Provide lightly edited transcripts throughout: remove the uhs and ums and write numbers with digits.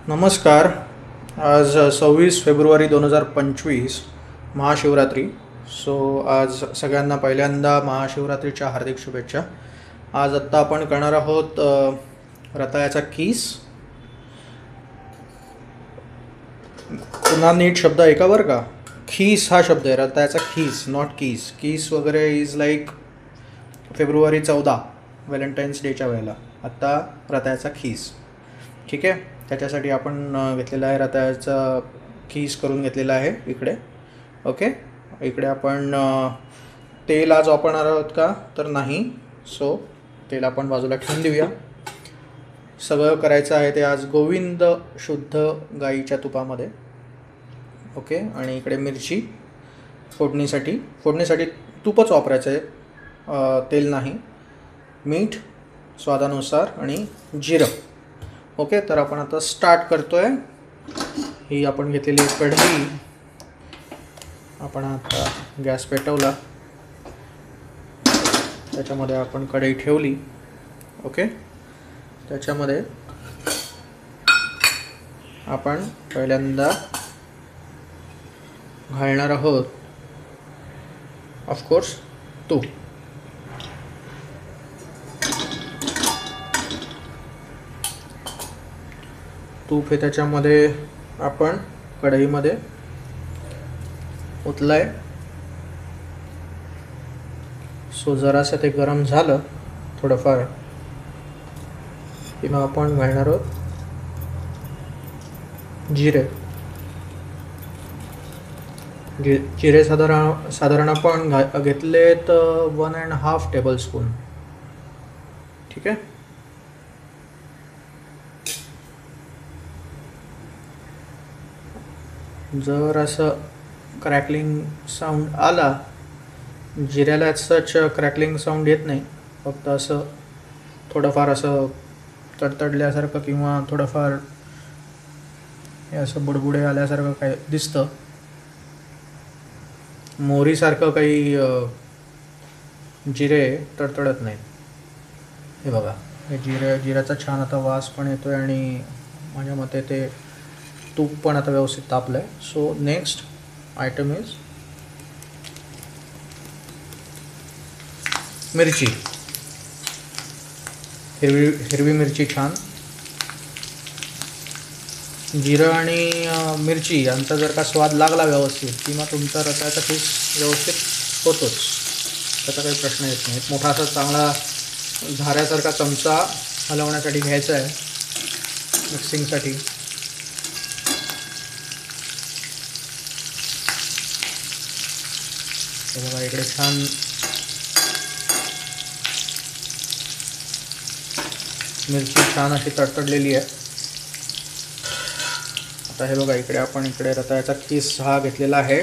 नमस्कार. आज 26 February 2025 Mahashivratri. So आज सगळ्यांना पहिल्यांदा महाशिवरात्रीच्या हार्दिक शुभेच्छा. आज आत्ता आपण करणार आहोत रताळ्याचा कीस. पुन्हा नीट शब्द ऐका बरं का. खीस हा शब्द आहे, रताळ्याचा खीस, नॉट कीस. कीस वगैरे इज लाईक फेब्रुवारी 14 व्हॅलेंटाईन्स डेच्या वेळेला. आत्ता रताळ्याचा खीस. ठीक आहे. त्याच्यासाठी आपण घेतलेला आहे रताळ्याचा खीस करून घेतलेला आहे इकडे. ओके. इकडे आपण तेल आज वापरणार आहोत का तर नाही. सो तेल आपण बाजूला ठेवून देऊया. सगळं करायचं आहे ते आज गोविंद शुद्ध गाईच्या तुपामध्ये. ओके. आणि इकडे मिरची फोडणीसाठी तूपच वापरायचं आहे, तेल नाही. मीठ स्वादानुसार आणि जिरं. ओके. तर आपण आता स्टार्ट करतो आहे. ही आपण घेतलेली कढई, आपण आता गॅस पेटवला, त्याच्यामध्ये आपण कढई ठेवली. ओके. त्याच्यामध्ये आपण पहिल्यांदा घालणार आहोत ऑफकोर्स तूप. तूप हे त्याच्यामध्ये आपण कढईमध्ये ओतलंय. सो जरासं ते गरम झालं थोडंफार की मग आपण घालणार आहोत जिरे. जिरे साधारण आपण घेतले तर 1.5 टेबलस्पून. ठीक आहे. जर असं क्रॅकलिंग साऊंड आला, जिऱ्याला ॲज सच क्रॅकलिंग साऊंड येत नाही, फक्त असं थोडंफार असं तडतडल्यासारखं किंवा थोडंफार हे असं बुडबुडे आल्यासारखं काय दिसतं. मोहरीसारखं काही जिरे तडतडत नाहीत. हे बघा, हे जिऱ्याचा छान आता वास पण येतो आहे आणि माझ्या मते ते तूप पण आता व्यवस्थित तापलं आहे. सो नेक्स्ट आयटम इज मिरची. हिरवी मिरची छान. जिरं आणि मिरची यांचा जर का स्वाद लागला व्यवस्थित किंवा तुमचा रताळ्याचा खीस व्यवस्थित होतोच, त्याचा काही प्रश्न येत नाही. मोठा असा चांगला झाऱ्यासारखा चमचा हलवण्यासाठी घ्यायचा आहे मिक्सिंगसाठी. बघा इकडे छान मिरची छान अशी तडतडलेली आहे. आता हे बघा इकडे रताळ्याचा खीस हा घेतलेला आहे.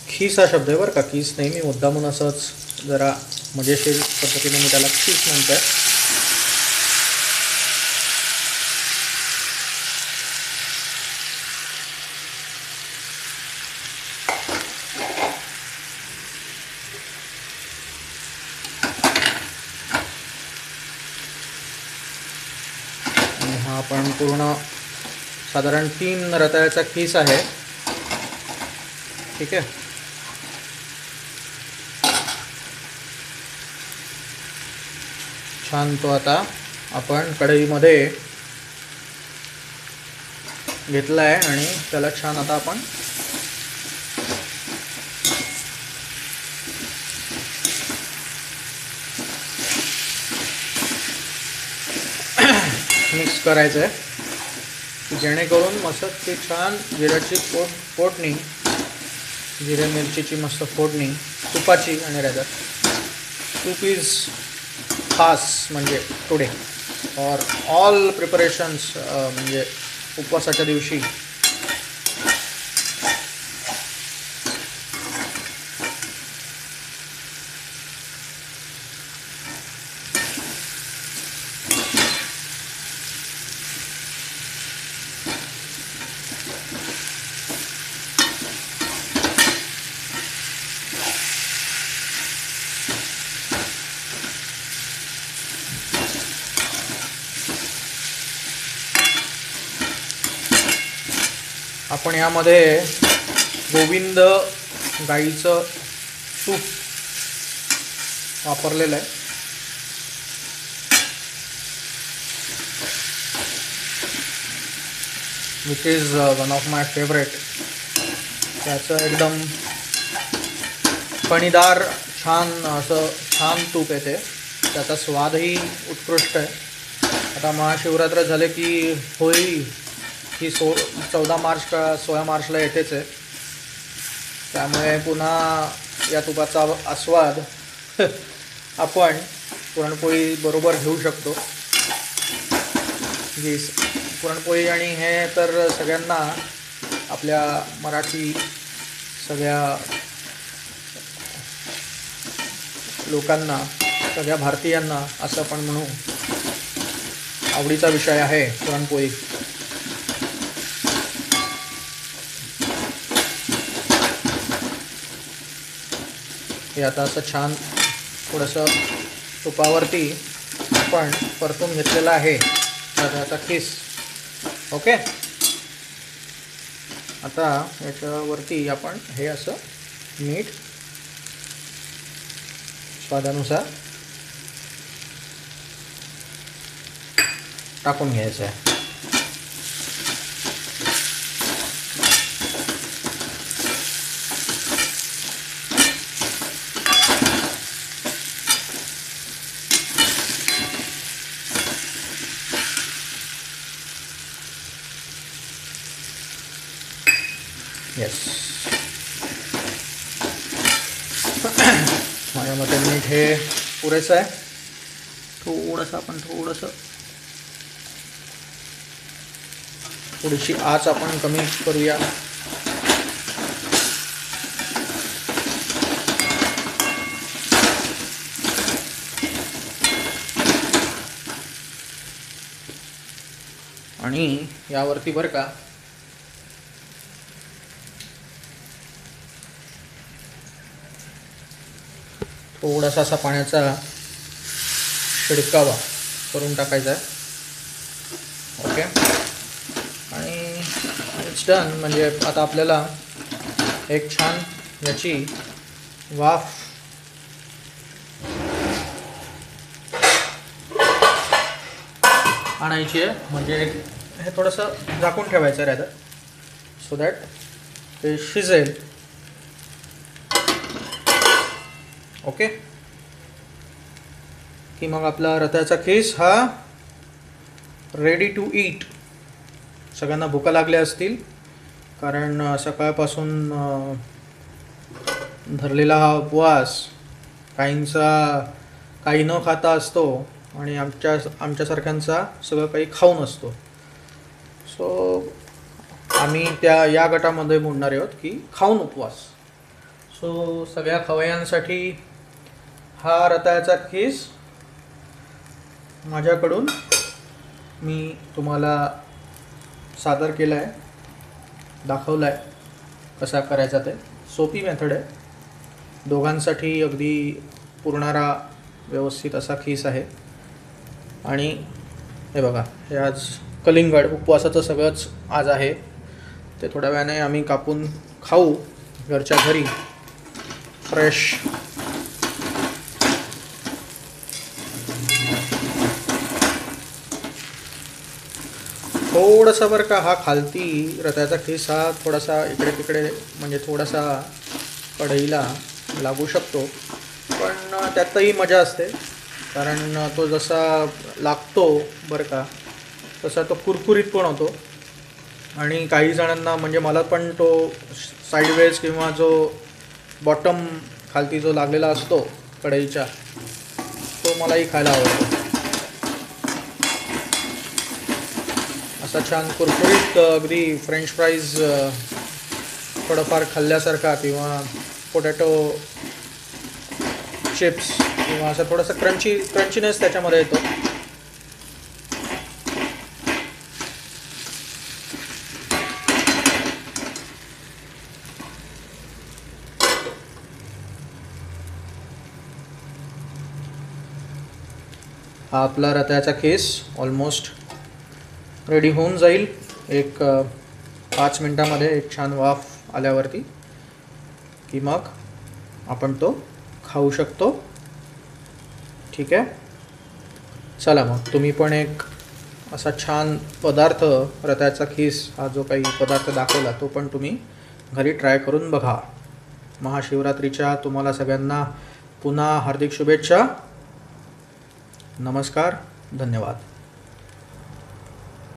खीस हा शब्द आहे बरं का, खीस नाही. मी मुद्दामून असंच जरा मजेशीर पद्धतीने मी त्याला खीस म्हणतो आहे. आपण पूर्ण साधारण 3 रताळ्याचा खीस आहे. ठीक आहे. छान तो आता आपण कढईमध्ये घेतला आहे आणि त्याला छान आता आपण मिक्स करायचं आहे, जेणेकरून मस्त ती छान जिऱ्याची फोडणी, जिरे मिरचीची मस्त फोडणी तुपाची. आणि राजा तूप इज खास म्हणजे टुडे फॉर ऑल प्रिपरेशन्स, म्हणजे उपवासाच्या दिवशी. आपण यामध्ये गोविंद गाईचं तूप वापरलेलं आहे. Which is one of my favourite. त्याचं एकदम कणीदार छान तूप येते. त्याचा स्वादही उत्कृष्ट आहे. आता महाशिवरात्र झाले की होळी ही 14 मार्च का 16 मार्चला येतेच आहे. त्यामुळे पुन्हा या तुपाचा आस्वाद आपण पुरणपोळी बरोबर घेऊ शकतो. जी पुरणपोळी आणि हे तर सगळ्यांना, आपल्या मराठी सगळ्या लोकांना, सगळ्या भारतीयांना असं आपण म्हणू आवडीचा विषय आहे पुरणपोळी. हे आता असं छान थोडंसं तुपावरती आपण परतून घेतलेलं आहे रताळ्याचा खीस. ओके. आता याच्यावरती आपण हे असं मीठ स्वादानुसार टाकून घ्यायचं आहे. येस. माझ्या मते मीठ हे पुरेसं आहे. थोडीशी आच आपण कमी करूया. आणि यावरती बरं का थोडासा असा पाण्याचा शिडकावा करून टाकायचा आहे. ओके. आणि इट्स डन. म्हणजे आता आपल्याला एक छान याची वाफ आणायची आहे. म्हणजे हे थोडंसं झाकून ठेवायचं राहतं सो दॅट ते शिजेल. ओके. की मग आपला रताळ्याचा खीस हा रेडी टू ईट. सगळ्यांना भुका लागल्या असतील कारण सकाळपासून धरलेला हा उपवास काही न खाता असतो आणि आमच्यासारख्यांचा सगळं काही खाऊन असतो. सो आम्ही या गटामध्ये म्हणणार आहोत की खाऊन उपवास. सो सगळ्या खवय्यांसाठी हा रताळ्याचा खीस माझ्याकडून मी तुम्हाला सादर केला आहे, दाखवला आहे कसा करायचा. ते सोपी मेथड आहे. दोघांसाठी अगदी पुरणारा व्यवस्थित असा खीस आहे. आणि हे बघा, हे आज कलिंगड उपवासाचं सगळंच आज आहे. ते थोड्या वेळाने आम्ही कापून खाऊ घरच्या घरी फ्रेश. थोडंसं बरं का हा खालती रताळ्याचा खीस हा थोडासा इकडे तिकडे म्हणजे थोडासा कढईला लागू शकतो, पण त्यातही मजा असते. कारण तो जसा लागतो बरं का तसा तो कुरकुरीत पण होतो. आणि काही जणांना म्हणजे मला पण तो साईडवेज किंवा जो बॉटम खालती जो लागलेला असतो कढईच्या तो मलाही खायला आवडतो. असा छान कुरकुरीत अगदी फ्रेंच फ्राईज थोडंफार खाल्ल्यासारखा किंवा पोटॅटो चिप्स किंवा असं थोडंसं क्रंचीनेस त्याच्यामध्ये येतो. हा आपला रताळ्याचा खीस ऑलमोस्ट रेडी होऊन जाईल. एक 5 मिनटामध्ये एक छान वाफ आल्यावरती की मग आपण तो खाऊ शकतो. ठीक आहे. चला मग तुम्ही पण एक असा छान पदार्थ, रताळ्याचा खीस हा जो काही पदार्थ दाखवला तो पण तुम्ही घरी ट्राय करून बघा. महाशिवरात्रीच्या तुम्हाला सगळ्यांना पुन्हा हार्दिक शुभेच्छा. नमस्कार. धन्यवाद.